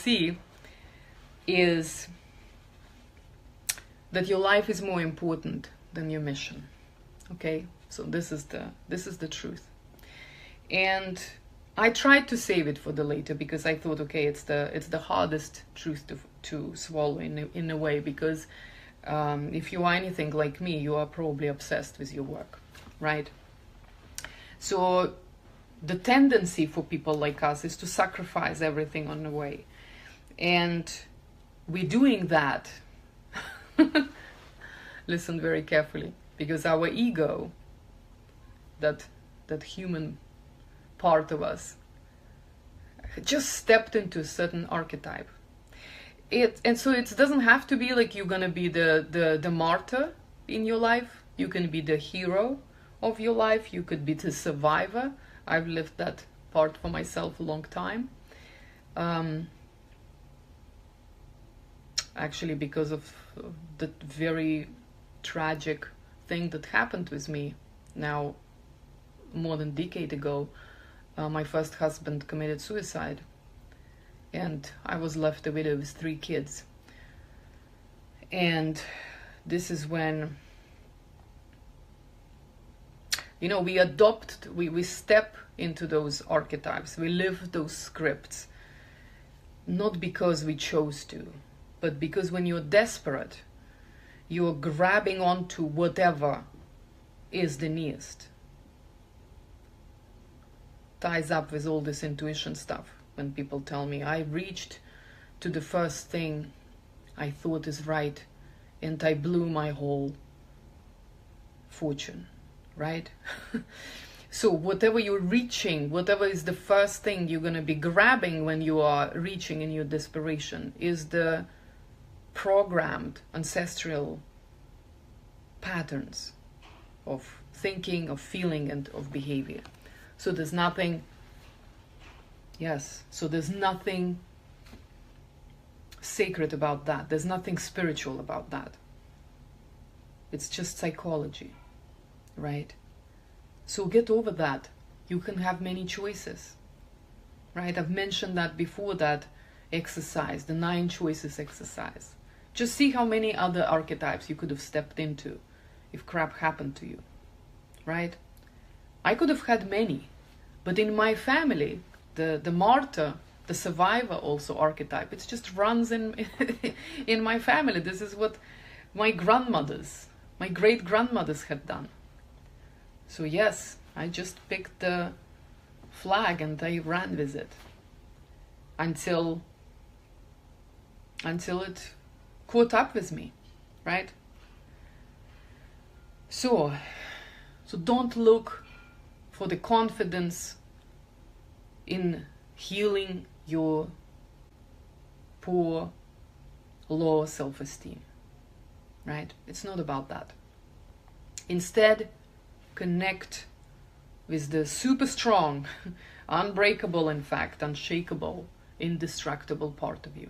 see is that your life is more important than your mission. Okay, so this is the truth. And I tried to save it for the later, because I thought, okay, it's the hardest truth to swallow in a way, because if you are anything like me, you are probably obsessed with your work, right? So the tendency for people like us is to sacrifice everything on the way, and we're doing that. Listen very carefully, because our ego, that human part of us, just stepped into a certain archetype. And so it doesn't have to be like you're gonna be the martyr in your life. You can be the hero of your life. You could be the survivor. I've lived that part for myself a long time. Actually, because of the very tragic thing that happened with me now more than a decade ago. My first husband committed suicide, and I was left a widow with 3 kids. And this is when, we step into those archetypes, we live those scripts, not because we chose to, but because when you're desperate, you're grabbing onto whatever is the nearest. Ties up with all this intuition stuff. When people tell me, I reached to the first thing I thought is right, and I blew my whole fortune, right? So whatever you're reaching, whatever is the first thing you're going to be grabbing when you are reaching in your desperation, is the programmed ancestral patterns of thinking, of feeling, and of behavior. So there's nothing sacred about that. There's nothing spiritual about that. It's just psychology, right? So get over that. You can have many choices, right? I've mentioned that before, that exercise, the 9 choices exercise. Just see how many other archetypes you could have stepped into if crap happened to you, right? I could have had many, but in my family, the martyr, the survivor also archetype, it just runs in in my family. This is what my great grandmothers had done. So yes, I just picked the flag and I ran with it until it caught up with me, right? So don't look for the confidence in healing your poor, low self-esteem, right? It's not about that. Instead, connect with the super strong, unbreakable, in fact, unshakable, indestructible part of you.